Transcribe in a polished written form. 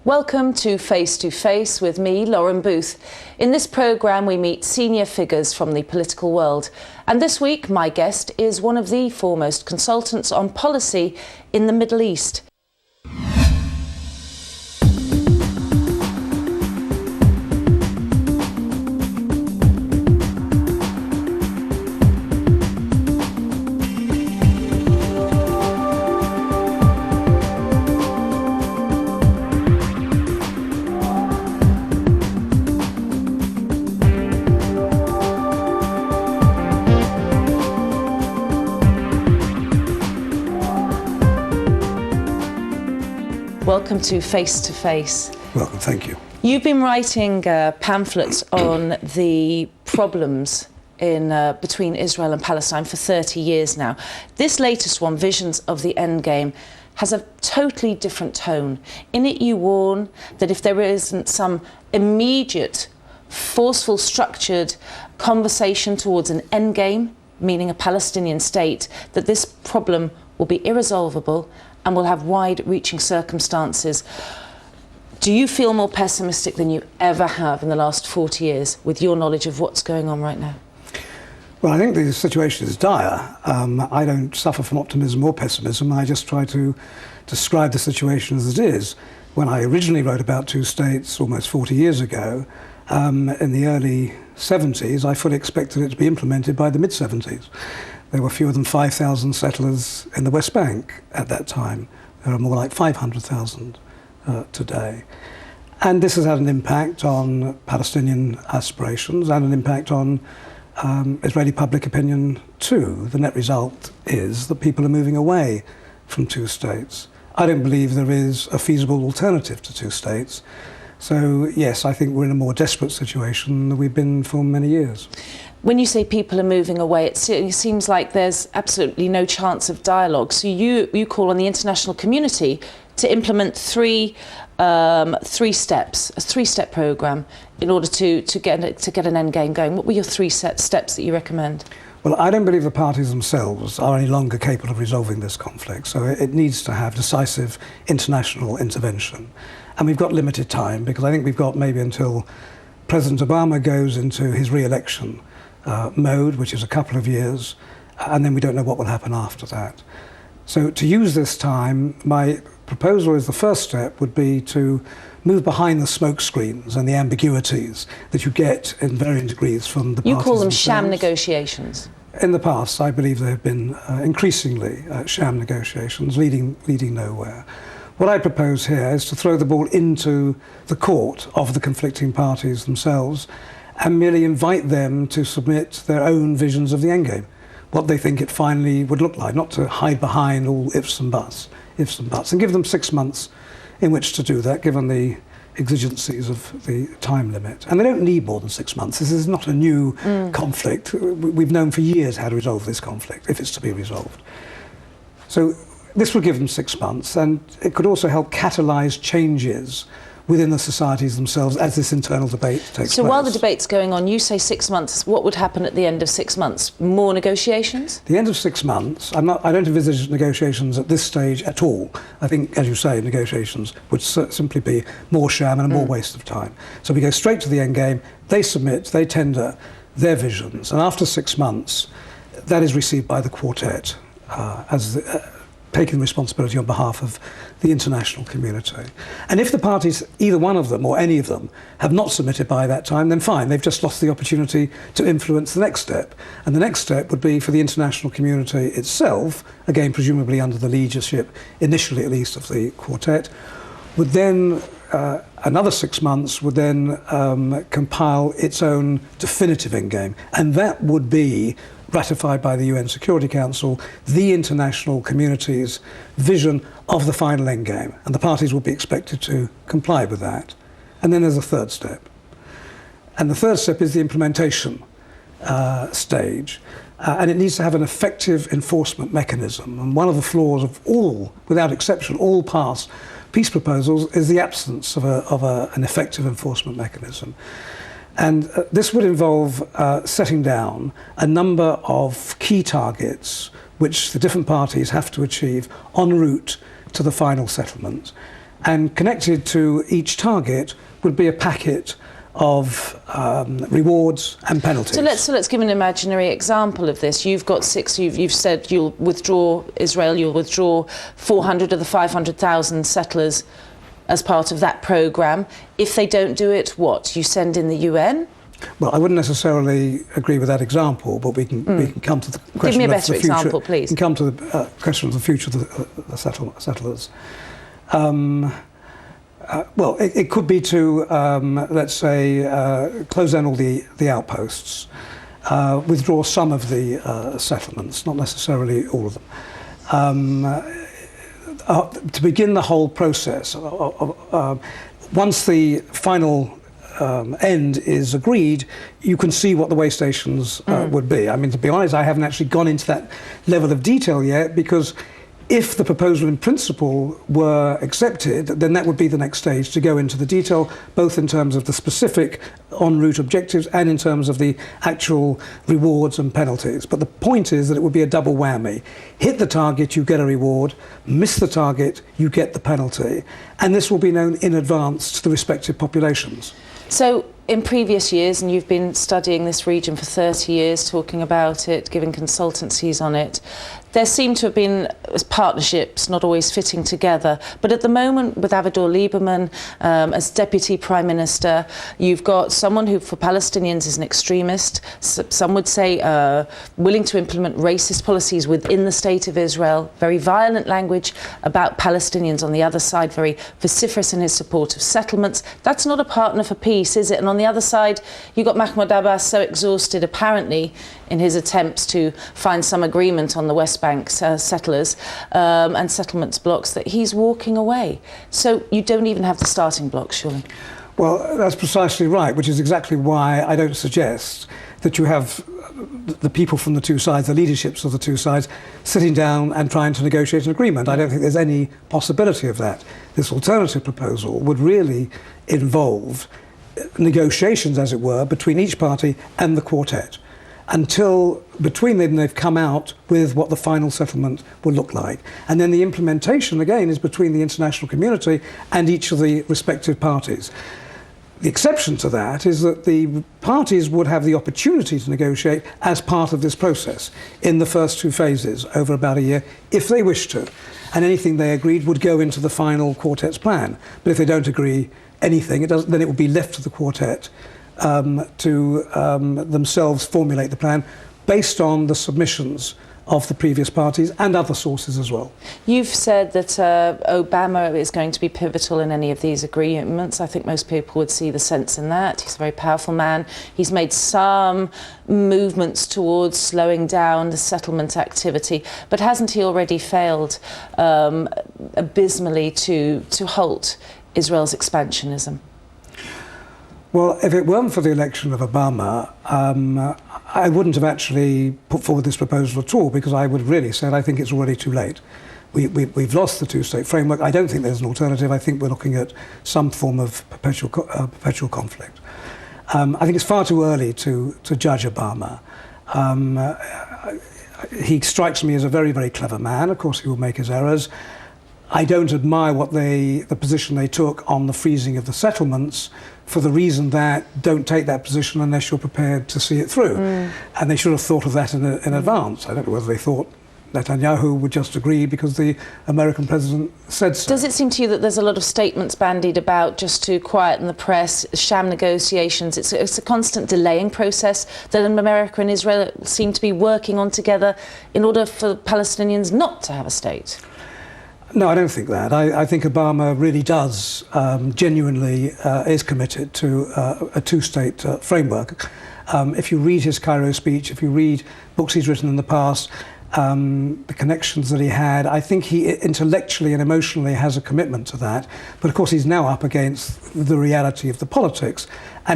Welcome to Face with me, Lauren Booth. In this programme we meet senior figures from the political world, and this week my guest is one of the foremost consultants on policy in the Middle East. Welcome to Face. Welcome, thank you. You've been writing pamphlets on the problems in between Israel and Palestine for 30 years now. This latest one, Visions of the Endgame, has a totally different tone. In it you warn that if there isn't some immediate, forceful, structured conversation towards an endgame, meaning a Palestinian state, that this problem will be irresolvable and will have wide-reaching circumstances. Do you feel more pessimistic than you ever have in the last 40 years with your knowledge of what's going on right now? Well, I think the situation is dire. I don't suffer from optimism or pessimism. I just try to describe the situation as it is. When I originally wrote about two states almost 40 years ago, in the early 70s, I fully expected it to be implemented by the mid-70s. There were fewer than 5,000 settlers in the West Bank at that time. There are more like 500,000 today. And this has had an impact on Palestinian aspirations and an impact on Israeli public opinion too. The net result is that people are moving away from two states. I don't believe there is a feasible alternative to two states. So yes, I think we're in a more desperate situation than we've been for many years. When you say people are moving away, it seems like there's absolutely no chance of dialogue. So you call on the international community to implement three steps, a three-step programme, in order to get an end game going. What were your three steps that you recommend? Well, I don't believe the parties themselves are any longer capable of resolving this conflict, so it needs to have decisive international intervention. And we've got limited time, because I think we've got maybe until President Obama goes into his re-election mode, which is a couple of years, and then we don't know what will happen after that. So to use this time, my proposal is the first step would be to move behind the smoke screens and the ambiguities that you get in varying degrees from the parties You call them themselves. sham negotiations. In the past, I believe there have been increasingly sham negotiations leading nowhere. What I propose here is to throw the ball into the court of the conflicting parties themselves and merely invite them to submit their own visions of the endgame, what they think it finally would look like, not to hide behind all ifs and buts, and give them 6 months in which to do that, given the exigencies of the time limit. And they don't need more than 6 months. This is not a new conflict. We've known for years how to resolve this conflict, if it's to be resolved. So this would give them 6 months, and it could also help catalyse changes within the societies themselves as this internal debate takes place. So while the debate's going on, you say 6 months. What would happen at the end of 6 months? More negotiations? The end of 6 months, I don't envisage negotiations at this stage at all. I think, as you say, negotiations would simply be more sham and a more waste of time. So we go straight to the end game, they submit, they tender their visions, and after 6 months, that is received by the quartet taking responsibility on behalf of the international community. And if the parties, either one of them or any of them, have not submitted by that time, then fine, they've just lost the opportunity to influence the next step. And the next step would be for the international community itself, again presumably under the leadership, initially at least, of the quartet, would then, another 6 months, would then compile its own definitive endgame. And that would be ratified by the UN Security Council, the international community's vision of the final endgame, and the parties will be expected to comply with that. And then there's a third step. And the third step is the implementation stage, and it needs to have an effective enforcement mechanism. And one of the flaws of all, without exception, all past peace proposals is the absence of an effective enforcement mechanism. And this would involve setting down a number of key targets which the different parties have to achieve en route to the final settlement. and connected to each target would be a packet of rewards and penalties. So let's give an imaginary example of this. You've got you've said you'll withdraw 400 of the 500,000 settlers as part of that programme. If they don't do it, what? You send in the UN? Well, I wouldn't necessarily agree with that example, but we can come to the question of the future. Give me a better example, please. We can come to the question of the future of the settlers. Well, it could be to, let's say, close down all the outposts, withdraw some of the settlements, not necessarily all of them. To begin the whole process, once the final end is agreed, you can see what the way stations would be. I mean, to be honest, I haven't actually gone into that level of detail yet, because if the proposal in principle were accepted, then that would be the next stage, to go into the detail, both in terms of the specific en route objectives and in terms of the actual rewards and penalties. But the point is that it would be a double whammy. Hit the target, you get a reward. Miss the target, you get the penalty. And this will be known in advance to the respective populations. So in previous years, and you've been studying this region for 30 years, talking about it, giving consultancies on it, there seem to have been partnerships not always fitting together. But at the moment, with Avigdor Lieberman as Deputy Prime Minister, you've got someone who, for Palestinians, is an extremist. Some would say willing to implement racist policies within the State of Israel, very violent language about Palestinians. On the other side, very vociferous in his support of settlements. That's not a partner for peace, is it? And on the other side, you've got Mahmoud Abbas, so exhausted, apparently, in his attempts to find some agreement on the West Bank settlers and settlements blocks, that he's walking away. So you don't even have the starting blocks, surely? Well, that's precisely right, which is exactly why I don't suggest that you have the people from the two sides, the leaderships of the two sides, sitting down and trying to negotiate an agreement. I don't think there's any possibility of that. This alternative proposal would really involve negotiations, as it were, between each party and the quartet, until between them they've come out with what the final settlement will look like. And then the implementation, again, is between the international community and each of the respective parties. The exception to that is that the parties would have the opportunity to negotiate as part of this process in the first two phases over about a year, if they wish to. And anything they agreed would go into the final quartet's plan. But if they don't agree anything, then it would be left to the quartet to themselves formulate the plan based on the submissions of the previous parties and other sources as well. You've said that Obama is going to be pivotal in any of these agreements. I think most people would see the sense in that. He's a very powerful man. He's made some movements towards slowing down the settlement activity, but hasn't he already failed abysmally to halt Israel's expansionism? Well, if it weren't for the election of Obama, I wouldn't have actually put forward this proposal at all, because I would have really said I think it's already too late. We've lost the two-state framework. I don't think there's an alternative. I think we're looking at some form of perpetual conflict. I think it's far too early to judge Obama. He strikes me as a very, very clever man. Of course, he will make his errors. I don't admire the position they took on the freezing of the settlements, for the reason that don't take that position unless you're prepared to see it through. And they should have thought of that in advance. I don't know whether they thought Netanyahu would just agree because the American president said so. Does it seem to you that there's a lot of statements bandied about just to quieten the press, sham negotiations? It's a constant delaying process that America and Israel seem to be working on together in order for Palestinians not to have a state? No, I don't think that. I think Obama really does genuinely is committed to a two-state framework. If you read his Cairo speech, if you read books he's written in the past, the connections that he had, I think he intellectually and emotionally has a commitment to that. But of course, he's now up against the reality of the politics.